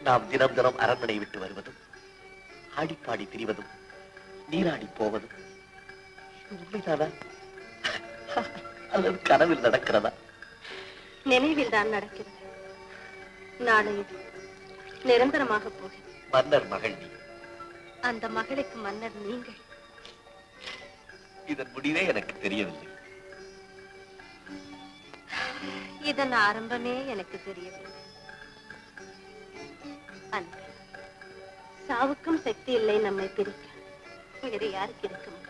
நாம் தினம் தினம் அரண்மனை விட்டு வருவதும் ஆடிப்பாடி திரிவதும் நீராடி போவதும் உண்மைதானா அல்லது கனவில் நடக்கிறதா? நினைவில் தான் நடக்கிறது. நாளை நிரந்தரமாக போகிறது. மன்னர் மகள் நீ, அந்த மகளுக்கு மன்னர் நீங்கள். இதன் முடிவே எனக்கு தெரியவில்லை. இதன் ஆரம்பமே எனக்கு தெரியவில்லை. அன்பு, சாவுக்கும் சக்தி இல்லை நம்மை பிரிக்க. வேறு யாருக்கு இருக்க முடியும்?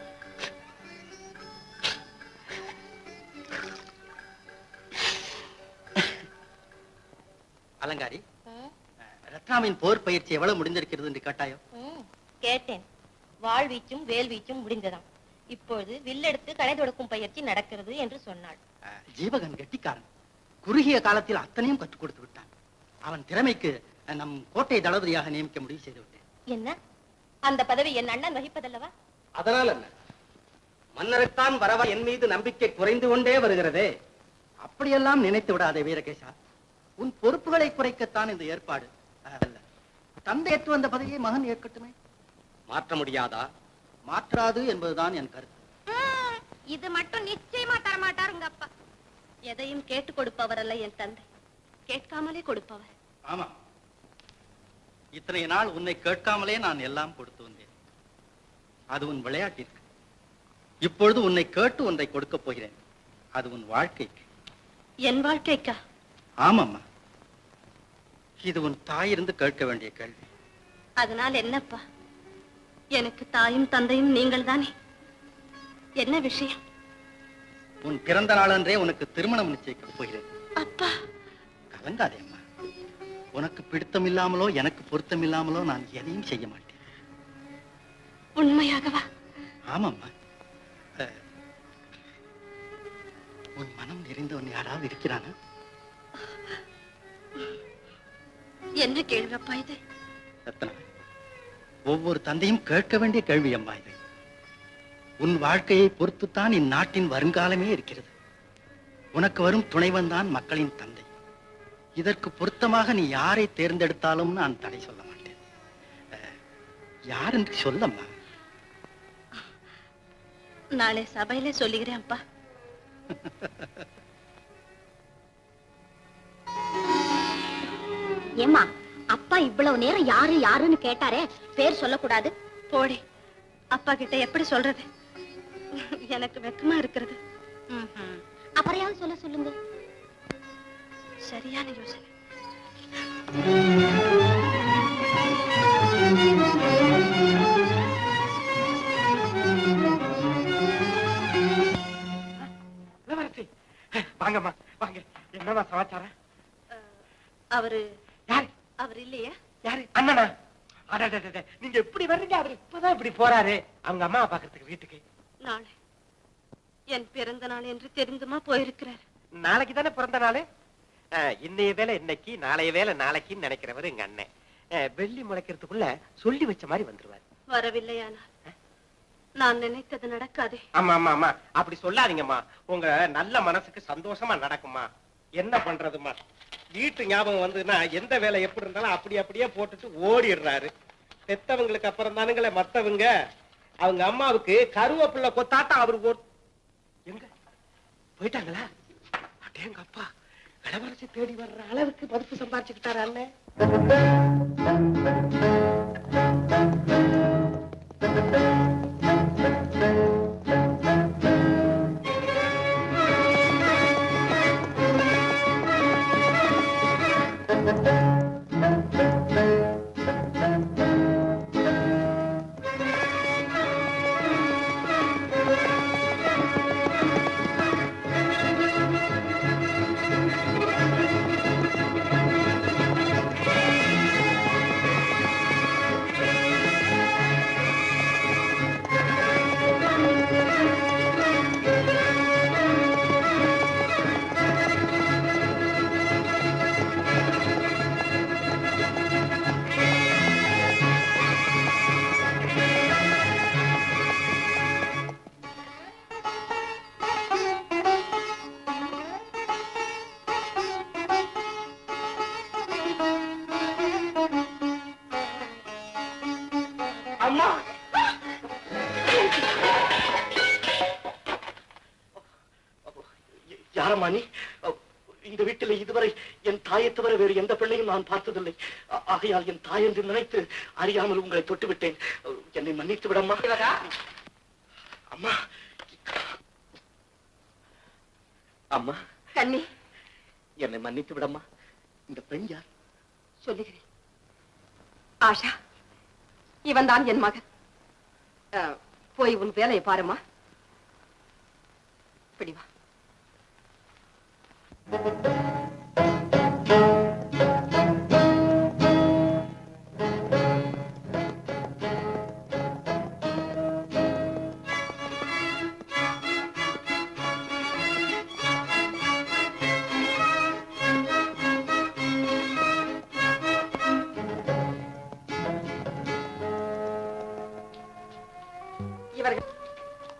அலங்காரி, ரத்னாவின் போர் பயிற்சி எவ்வளவு முடிந்திருக்கிறது என்று கேட்டாயோ? கேட்டேன். வாழ்வீச்சும் வேல்வீச்சும் முடிந்ததாம். இப்பொழுது வில்லெடுத்து கடை தொடுக்கும் பயிற்சி நடக்கிறது என்று சொன்னாள். ஜீவகன் கெட்டிக்காரன். குறுகிய காலத்தில் அத்தனையும் கற்றுக் கொடுத்து விட்டான். அவன் திறமைக்கு நம் கோட்டை தளபதியாக நியமிக்க முடிவு செய்து விட்டேன். என்ன, அந்த பதவி என் அண்ணன் வகிப்பதல்லவா? அதனால் என்ன, மன்னருத்தான் வரவா என் மீது நம்பிக்கை குறைந்து கொண்டே வருகிறதே. அப்படியெல்லாம் நினைத்து விடாதே வீரகேசா. உன் பொறுப்புகளை குறைக்கத்தான் இந்த ஏற்பாடு. தந்தை ஏற்று வந்த பதவியை மகன் ஏற்கட்டுமே. மாற்ற முடியாதா? மாற்றாது என்பதுதான் என் கருத்து. இது மட்டும் நிச்சயமா தரமாட்டார் உங்க அப்பா. எதையும் கேட்டு கொடுப்பவர் அல்ல என் தந்தை, கேட்காமலே கொடுப்பவர். ஆமா, இத்தனை நாள் உன்னை கேட்காமலே நான் எல்லாம் கொடுத்து வந்தேன். அது உன் விளையாட்டிற்கு. இப்பொழுது உன்னை கேட்டு ஒன்றை கொடுக்க போகிறேன். அது உன் வாழ்க்கைக்கு. என் வாழ்க்கைக்கா? ஆமாம்மா, இது உன் தாயிருந்து கேட்க வேண்டிய கேள்வி. அதனால் என்னப்பா? எனக்கு தாயும் தந்தையும் நீங்கள் தானே. என்ன விஷயம்? உன் பிறந்த நாளன்றே உனக்கு திருமணம் நிச்சயிக்க போகிறேன். அப்பா, கலங்காதே அம்மா. உனக்கு பிடித்தம் இல்லாமலோ எனக்கு பொருத்தம் இல்லாமலோ நான் எதையும் செய்ய மாட்டேன். உண்மையாகவா? ஆமாம்மா. உன் மனம் நிறைந்தவன் யாராவது இருக்கிறானா? என்ன கேள்வி அப்பா இது? ரத்னா, ஒவ்வொரு தந்தையும் கேட்க வேண்டிய கேள்வி அம்மா இது. உன் வாழ்க்கையை பொறுத்துத்தான் இந்நாட்டின் வருங்காலமே இருக்கிறது. உனக்கு வரும் துணைவன் தான் மக்களின் தந்தை. இதற்கு பொருத்தமாக நீ யாரை தேர்ந்தெடுத்தாலும் நான் தடை சொல்ல மாட்டேன். யார் என்று சொல்லம்மா. நாளை சபையிலே சொல்லுகிறேன் அப்பா. ஏமா, அப்பா இவ்வளவு நேரம் யாரு யாருன்னு கேட்டாரே, பேர் சொல்லக்கூடாது? போடி, அப்பா கிட்ட எப்படி சொல்றது? எனக்கு வெக்கமா இருக்கிறது. அப்புறம் சொல்ல சொல்லுங்க. சரியான யோசனை. வாங்கம்மா வாங்க. என்னமா சமாச்சாரம்? அவரு யாரு? அவர் இல்லையா? யாரு? அண்ணனா? நீங்க எப்படி வர்றீங்க? அவர் இப்பதான் இப்படி போறாரு அவங்க அம்மா பாக்குறதுக்கு வீட்டுக்கு. நாளை என் பிறந்த நாள் என்று தெரிந்துமா போயிருக்கிறார். நாளைக்கு தானே பிறந்த நாள். இன்னைய வேலை இன்னைக்கு, நாளைய வேலை நாளைக்குன்னு நினைக்கிறவர் எங்க அண்ணன். வெள்ளி முளைக்கிறதுக்குள்ள சொல்லி வச்ச மாதிரி வந்துருவாரு. வரவில்லையானால் நான் நினைத்தது நடக்காதே. ஆமா ஆமா ஆமா, அப்படி சொல்லாதீங்கம்மா. உங்க நல்ல மனசுக்கு சந்தோஷமா நடக்குமா. என்ன பண்றதுமா, வீட்டு ஞாபகம் வந்துன்னா எந்த வேலை எப்படி இருந்தாலும் அப்படியே போட்டுட்டு ஓடிடுறாரு. பெத்தவங்களுக்கு அப்புறம் தானுங்களே மத்தவங்க. அவங்க அம்மாவுக்கு கருவேப்பிள்ளை கொத்தாட்டம் அவரு எங்க போயிட்டாங்களா? அடேங்க அப்பா, இளவரசி தேடி வர்ற அளவுக்கு மதிப்பு சம்பாதிச்சுக்கிட்டாரு அண்ணன். அம்மா யாரம்மா நீ? இந்த வீட்டில் இதுவரை என் தாயை தவிர வேறு எந்த பிள்ளையும் நான் பார்த்ததில்லை. ஆகையால் என் தாய் என்று நினைத்து அறியாமல் உங்களை தொட்டுவிட்டேன். என்னை மன்னித்து விடம்மா. அம்மா அம்மா கண்ணி, என்னை மன்னித்து விடம்மா. இந்த பெண் யார்? சொல்லுகிறேன். ஆஷா, இவன் தான் என் மகன். போய் உன் வேலையை பாருமா. பிடிவா.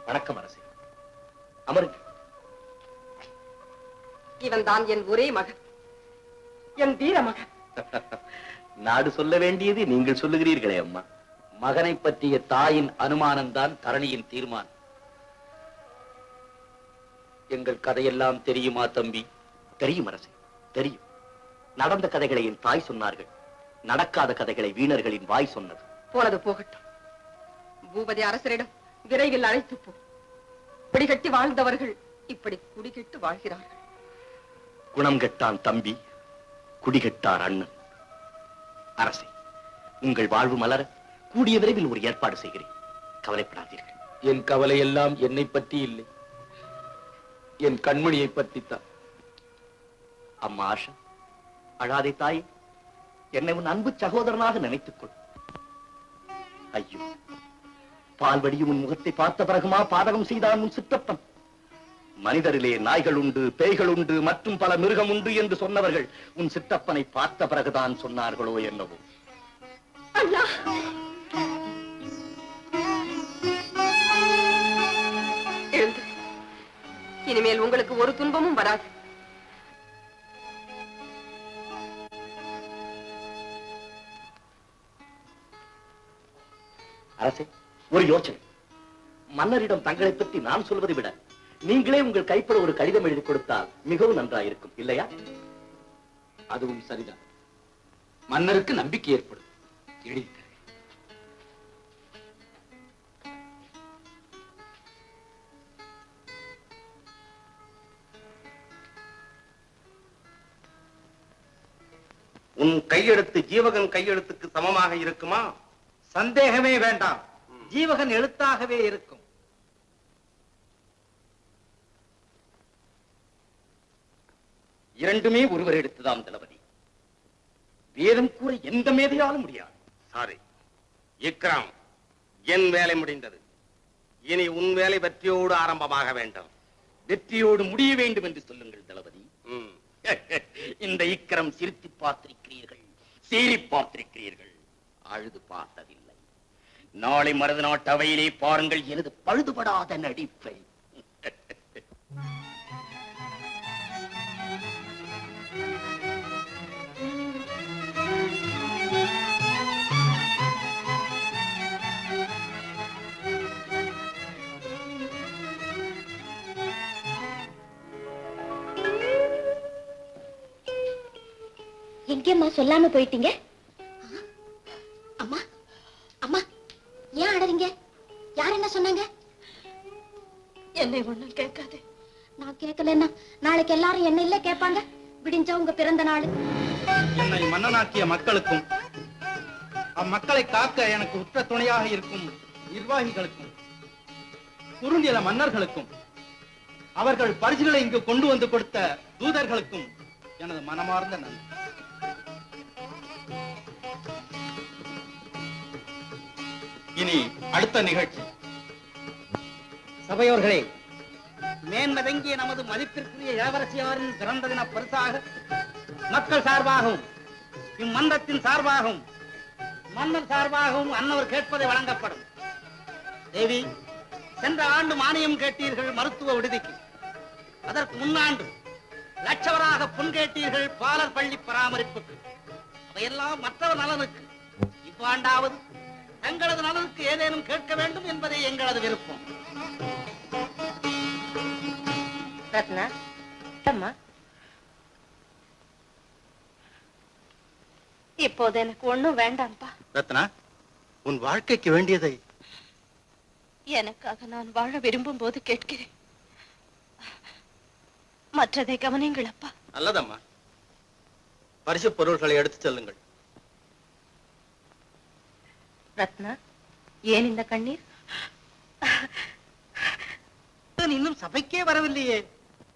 வணக்கம் அரசே. அமருங்க. இவன் தான் என் ஒரே மகன், என் வீர மகன். நாடு சொல்ல வேண்டியது நீங்கள் சொல்லுகிறீர்களே அம்மா. மகனை பற்றிய தாயின் அனுமானம் தான் தரணியின் தீர்மானம். எங்கள் கதையெல்லாம் தெரியுமா தம்பி? தெரியும் அரசே, தெரியும். நடந்த கதைகளை என் தாய் சொன்னார்கள். நடக்காத கதைகளை வீணர்களின் வாய் சொன்னது. போனது போகட்டும். பூபதி அரசரிடம் விரைவில் அழைத்து போ. பிடிகட்டி வாழ்ந்தவர்கள் இப்படி குடிகெட்டு வாழ்கிறார்கள். குணம் கெட்டான் தம்பி, குடிகெட்டார் அண்ணன். அரசே, உங்கள் வாழ்வு மலர கூடிய விரைவில் ஒரு ஏற்பாடு செய்கிறேன். கவலைப்படாதீர்கள். என் கவலை எல்லாம் என்னை பற்றி இல்லை, என் கண்மணியை பற்றித்தான். அம்மா ஆஷா, அழாதே தாயே. என்னை உன் அன்பு சகோதரனாக நினைத்துக் கொள். ஐயோ, பால்வடியும் உன் முகத்தை பார்த்த பிறகுமா பாதகம் செய்தான் உன் சித்தப்பன்? மனிதரிலே நாய்கள் உண்டு, பேய்கள் உண்டு, மற்றும் பல மிருகம் உண்டு என்று சொன்னவர்கள் உன் சித்தப்பனை பார்த்த பிறகுதான் சொன்னார்களோ என்னவோ. எழுந்து. இனிமேல் உங்களுக்கு ஒரு துன்பமும் வராது. அரசே, ஒரு யோசனை. மன்னரிடம் தங்களை பற்றி நான் சொல்வதை விட நீங்களே உங்கள் கைப்பட ஒரு கடிதம் எழுதி கொடுத்தால் மிகவும் நன்றாயிருக்கும், இல்லையா? அதுவும் சரிதான். மன்னருக்கு நம்பிக்கை ஏற்படும். எழுதி உன் கையெழுத்து ஜீவகன் கையெழுத்துக்கு சமமாக இருக்குமா? சந்தேகமே வேண்டாம். ஜீவகன் எழுத்தாகவே இருக்கும். இரண்டுமே ஒருவர் எடுத்துதான் தளபதி. வேதம் கூற எந்த மேதையாலும் முடியாது. சாரி இக்ராம், என் வேலை முடிந்தது. இனி உன் வேலை வெற்றியோடு ஆரம்பமாக வேண்டும். வெற்றியோடு முடிய வேண்டும் என்று சொல்லுங்கள் தளபதி. இந்த இக்கரம் சிரித்து பார்த்திருக்கிறீர்கள், சீறி பார்த்திருக்கிறீர்கள், அழுது பார்த்ததில்லை. நாளை மருதநாட்டு அவையிலே பாருங்கள் எனது பழுதுபடாத நடிப்பை. எங்கேம்மா சொல்லாம போயிட்டீங்க? அம்மா அம்மா, ஏன் அழறீங்க? யார் என்ன சொன்னாங்க? என்னை ஒண்ணும் கேட்காது. நான் கேட்கலன்னா நாளைக்கு எல்லாரும் என்ன இல்ல கேட்பாங்க. விடிஞ்சா உங்க பிறந்த நாள். என்னை மன்னனாக்கிய மக்களுக்கும் அம்மக்களை காக்க எனக்கு உற்ற துணையாக இருக்கும் நிர்வாகிகளுக்கும் குறுநில மன்னர்களுக்கும் அவர்கள் பரிசுகளை இங்கு கொண்டு வந்து கொடுத்த தூதர்களுக்கும் எனது மனமார்ந்த நன்றி. இனி அடுத்த நிகழ்ச்சி. சபையோர்களே, மேன்மதங்கிய நமது மதிப்பிற்குரிய இளவரசியாரின் பிறந்த தின பரிசாக மக்கள் சார்பாகவும் இம்மன்றத்தின் சார்பாகவும் மன்னர் சார்பாகவும் அன்னவர் கேட்பதை வழங்கப்படும். தேவி, சென்ற ஆண்டு மானியம் கேட்டீர்கள் மருத்துவ விடுதிக்கு. அதற்கு முன்னாண்டு லட்சவராக பொன் கேட்டீர்கள் பாலர் பள்ளி பராமரிப்புக்கு. அவையெல்லாம் மற்றவர் நலனுக்கு. இவ்வாண்டாவது தங்களது நலனுக்கு ஏதேனும் கேட்க வேண்டும் என்பதே எங்களது விருப்பம். ரத்னா, அம்மா, இப்போது எனக்கு ஒண்ணும் வேண்டாம்ப்பா. ரத்னா, உன் வாழ்க்கைக்கு வேண்டியதை எனக்காக நான் வாழ விரும்பும் போது கேட்கிறேன். மற்றதை கவனிங்கள் அப்பா. நல்லதம்மா. பரிசு பொருள்களை எடுத்து செல்லுங்கள். ரத்னா, ஏன் இந்த கண்ணீர்? இன்னும் சபைக்கே வரவில்லையே.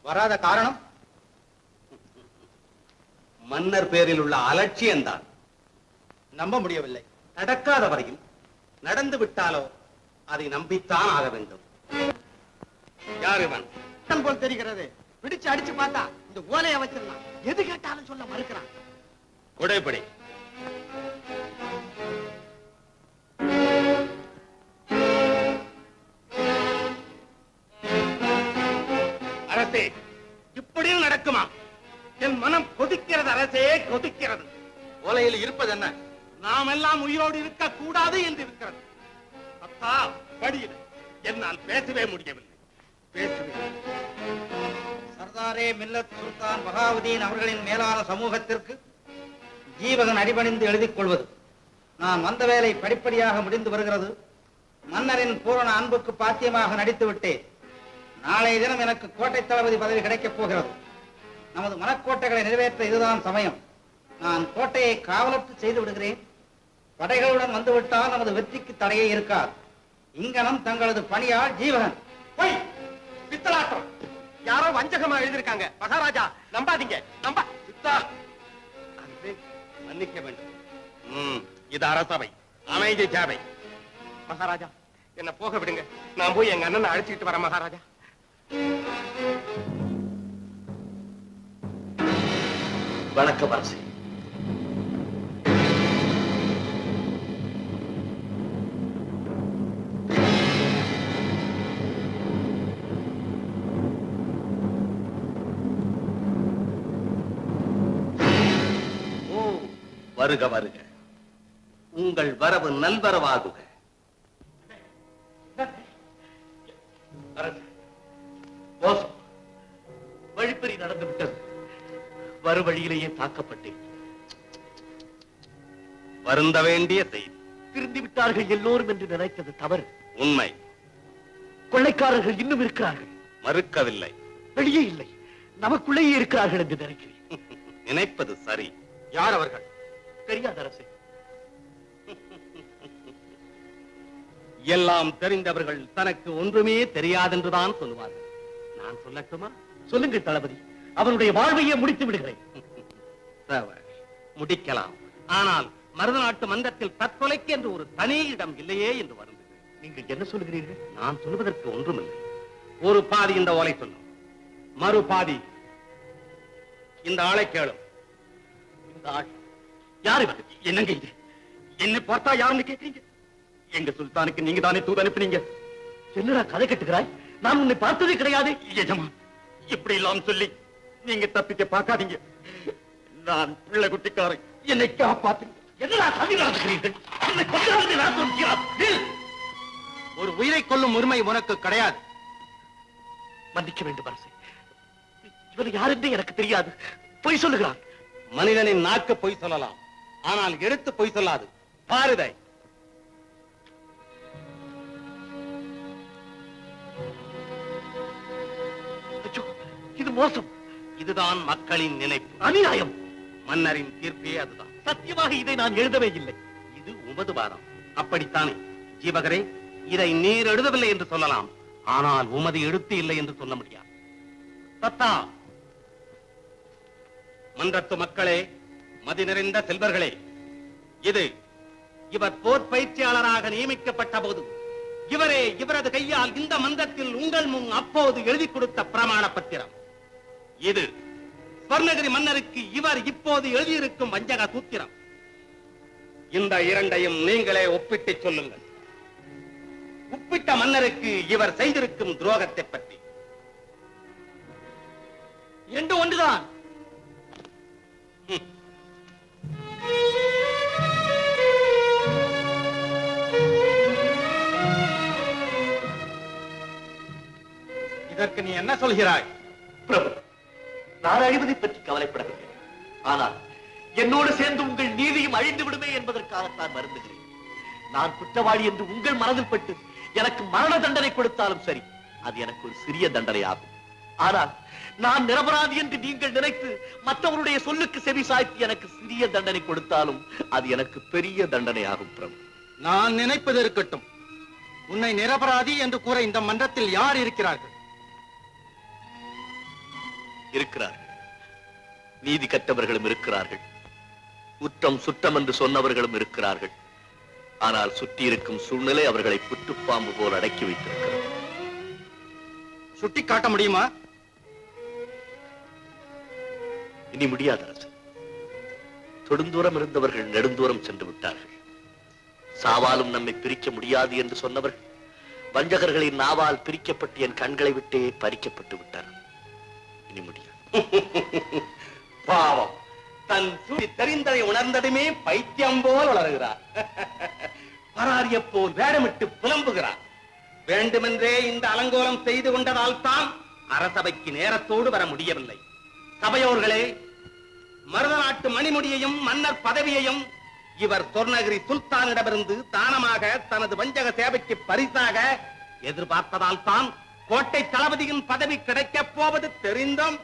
வராத காரணம் மன்னர் பேரில் உள்ள அலட்சியம்தான். நம்ப முடியவில்லை. நடக்காத வரையில் நடந்து விட்டாலோ அதை நம்பித்தான் ஆக வேண்டும். யார் இவன்? போல் தெரிகிறது. பிடிச்சு அடிச்சு பார்த்தா இந்த ஓலையை வச்சிடலாம். எது கேட்டாலும் சொல்ல மறுக்கிறான். கொடைப்படி. அரசே, இப்படியும் நடக்குமா? என் மனம் கொதிக்கிறது அரசே, கொதிக்கிறது. ஓலையில் இருப்பது என்ன? நாம் எல்லாம் உயிரோடு இருக்க கூடாது என்று இருக்கிறது. அத்தா, படியிடு. என்னால் பேசவே முடியவில்லை. பேசுவேன். சர்தாரே மில்லத் சுல்தான் பகாவுதீன் அவர்களின் மேலான சமூகத்திற்கு ஜீவகன் அடிபணிந்து எழுதிக் கொள்வது. நான் வந்த வேலை படிப்படியாக முடிந்து வருகிறது. மன்னரின் பூரண அன்புக்கு பாத்தியமாக நடித்து விட்டேன். நாளைய தினம் எனக்கு கோட்டை தளபதி பதவி கிடைக்கப் போகிறது. நமது மனக்கோட்டைகளை நிறைவேற்ற இதுதான் சமயம். நான் கோட்டையை காவலற்று செய்து விடுகிறேன். படைகளுடன் வந்துவிட்டால் நமது வெற்றிக்கு தடையே இருக்காது. இங்கனம் தங்களது பணியாள் ஜீவகன். போய் பித்தலாட்டம். யாரோ வஞ்சகமா எழுதிருக்காங்க. மகாராஜா நம்பாதீங்க. சித்தா, மன்னிக்க வேண்டும். இது அரசவை, அமைதி சேவை. மகாராஜா, என்ன போக விடுங்க. நான் போய் எங்க அண்ணனை அழைச்சிட்டு வரேன். மகாராஜா, வணக்கம் அரசே. வருக வருக. உங்கள் வரவு நல்வரவாகுக. மோசம், வழிப்பறி நடந்து விட்டது. வழியிலேயே தாக்கப்பட்டேன். வருந்த வேண்டிய செய்தி. திருந்தி விட்டார்கள் எல்லோரும் என்று நினைத்தது தவறு. உண்மை. கொள்ளைக்காரர்கள் இன்னும் இருக்கிறார்கள். மறுக்கவில்லை. வெளியே இல்லை, நமக்குள்ளேயே இருக்கிறார்கள் என்று நினைக்கிறேன். நினைப்பது சரி. யார் அவர்கள்? தெரியாத அரசே. எல்லாம் தெரிந்தவர்கள் தனக்கு ஒன்றுமே தெரியாதென்றுதான் சொல்லுவார்கள். நான் சொல்லட்டுமா? சொல்லுங்கள் தளபதி. அவனுடைய வாழ்வையே முடித்து விடுகிறேன். முடிக்கலாம். ஆனால் மருதநாட்டு மன்றத்தில் தற்கொலைக்கு என்று ஒரு தனி இடம் இல்லையே என்று வருந்தது. நீங்கள் என்ன சொல்லுகிறீர்கள்? நான் சொல்வதற்கு ஒன்றுமில்லை. ஒரு பாதி இந்த ஓலை சொல்லும், மறு பாதி இந்த ஆளை கேளும். இந்த ஆள் யார்? இவர் என்னங்க இது? என்னை பார்த்தா யாருன்னு கேட்கிறீங்க? எங்க சுல்தானுக்கு நீங்க தானே தூது அனுப்பினீங்க. என்னடா கதை கட்டுகிறாய்? நான் உன்னை பார்த்ததே கிடையாது. எஜமா, இப்படி எல்லாம் சொல்லி நீங்க தப்பிக்க பார்க்காதீங்க. நான் பிள்ளை குட்டிக்காரன், என்னை காப்பாத்துங்க. என்னடா கதை நடத்துகிறீர்கள்? என்னை கொண்டாந்து நான் சொல்கிறேன். ஒரு உயிரை கொல்லும் உரிமை உனக்கு கிடையாது. மன்னிக்க வேண்டும் அரசே. இவர் யார் என்று எனக்கு தெரியாது. பொய் சொல்லுகிறான். மனிதனின் நாக்கு பொய் சொல்லலாம், ஆனால் எழுத்து பொய் சொல்லாது. பாருதை. இது மோசம். இதுதான் மக்களின் நினைப்பு. அநியாயம். மன்னரின் தீர்ப்பே அதுதான். சத்தியமாக இதை நான் எழுதவே இல்லை. இது உமது வாதம். அப்படித்தானே ஜீவகரே? இதை நீர் எழுதவில்லை என்று சொல்லலாம், ஆனால் உமது எழுத்து இல்லை என்று சொல்ல முடியாது. தத்தா, மன்றத்து மக்களே, மதி நிறைந்த செல்வர்களே, இது இவர் போர் பயிற்சியாளராக நியமிக்கப்பட்ட போது இவரே இவரது கையால் இந்த மன்றத்தில் உங்கள் முன் அப்போது எழுதி கொடுத்த பிரமாண பத்திரம். இது ஸ்வர்ணகிரி மன்னருக்கு இவர் இப்போது எழுதியிருக்கும் வஞ்சக சூத்திரம். இந்த இரண்டையும் நீங்களே ஒப்பிட்டு சொல்லுங்கள். உப்பிட்ட மன்னருக்கு இவர் செய்திருக்கும் துரோகத்தை பற்றி. இரண்டு ஒன்றுதான். இதற்கு நீ என்ன சொல்கிறாய்? பிரபு, நான் அழிவதை பற்றி கவலைப்படவில்லை. ஆனால் என்னோடு சேர்ந்து உங்கள் நீதியும் அழிந்து விடுமே என்பதற்காகத்தான் வருந்துகிறேன். நான் குற்றவாளி என்று உங்கள் மனதில் பட்டு எனக்கு மரண தண்டனை கொடுத்தாலும் சரி, அது எனக்கு ஒரு சிறிய தண்டனை ஆகும். ஆனால் நான் நிரபராதி என்று நீங்கள் நினைத்து மற்றவருடைய சொல்லுக்கு செவி சாய்த்து எனக்கு சிறிய தண்டனை கொடுத்தாலும் அது எனக்கு பெரிய தண்டனை ஆகும். பிரபு, நான் நினைப்பது இருக்கட்டும். உன்னை நிரபராதி என்று கூற இந்த மன்றத்தில் யார் இருக்கிறார்கள்? இருக்கிறார்கள். நீதி கற்றவர்களும் இருக்கிறார்கள். குற்றம் சுற்றம் என்று சொன்னவர்களும் இருக்கிறார்கள். ஆனால் சுற்றி இருக்கும் சூழ்நிலை அவர்களை புற்றுப்பாம்பு போல் அடக்கி வைத்திருக்கிறது. சுட்டி காட்ட முடியுமா? இனி முடியாது அரசு. தொடுந்தூரம் இருந்தவர்கள் நெடுந்தூரம் சென்று விட்டார்கள். சாவாலும் நம்மை பிரிக்க முடியாது என்று சொன்னவர்கள் வஞ்சகர்களின் நாவால் பிரிக்கப்பட்டு என் கண்களை விட்டே பறிக்கப்பட்டு விட்டார்கள். இனி முடியாது. பாவம், தன் சுடி தெரிந்ததை உணர்ந்ததுமே பைத்தியம் போல் வளர்கிறார். பராரிய போல் வேடமிட்டு புலம்புகிறார். வேண்டுமென்றே இந்த அலங்கோலம் செய்து கொண்டதால் தான் அரசபைக்கு நேரத்தோடு வர முடியவில்லை. சபையோர்களே, மருத நாட்டு மணிமுடியையும் மன்னர் பதவியையும் இவர் சொர்ணகிரி சுல்தானிடமிருந்து தானமாக தனது வஞ்சக சேவைக்கு பரிசாக எதிர்பார்த்ததால் தான் கோட்டை தளபதியின் பதவி கிடைக்கப் போவது தெரிந்தும்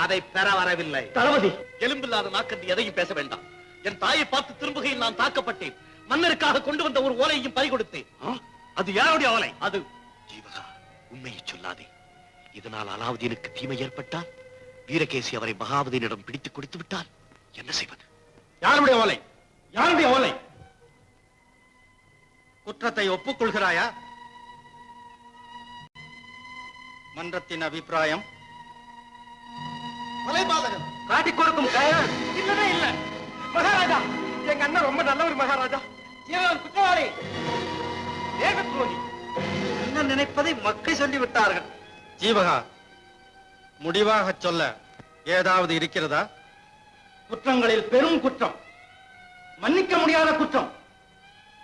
அதை பெற வரவில்லை. தளபதி, எலும்பில்லாத நாக்கன்று எதையும் பேச வேண்டாம். என் தாயை பார்த்து திரும்புகையில் நான் தாக்கப்பட்டேன். மன்னருக்காக கொண்டு வந்த ஒரு ஓலையையும் பறிகொடுத்தேன். அது யாருடைய ஓலை? அது ஜீவகா, உண்மையை சொல்லாதே. இதனால் அலாவுதீனுக்கு தீமை ஏற்பட்டால், வீரகேசி அவரை மகாவதியிடம் பிடித்துக் கொடுத்து விட்டால் என்ன செய்வது? யாருடைய ஓலை? யாருடைய ஓலை? குற்றத்தை ஒப்புக்கொள்கிறாயா? மன்றத்தின் அபிப்பிராயம்? கொலைபாதகன் காட்டிக் கொடுக்கும் கயவன் இல்லவே இல்ல. மகாராஜா, எங்க அண்ணன் ரொம்ப நல்லவர் மகாராஜா. ஜீவன் குற்றவாளி, ஏக துரோகி. என்ன நினைப்பதை மக்கள் சொல்லிவிட்டார்கள். ஜீவகா, முடிவாக சொல்ல ஏதாவது இருக்கிறதா? குற்றங்களில் பெரும் குற்றம், மன்னிக்க முடியாத குற்றம்,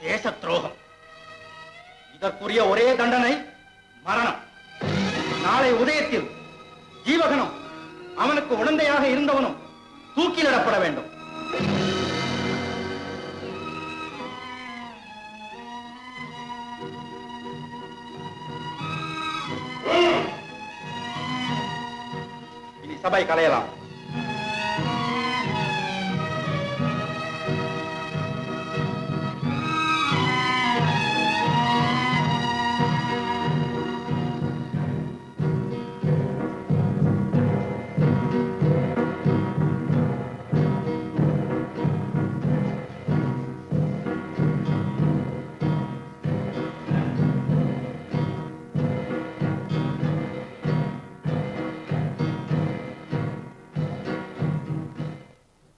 தேச துரோகம். இதற்குரிய ஒரே தண்டனை மரணம். நாளை உதயத்தில் ஜீவகனும் அவனுக்கு உடந்தையாக இருந்தவனும் தூக்கிலிடப்பட வேண்டும். இனி சபை கலையலாம்.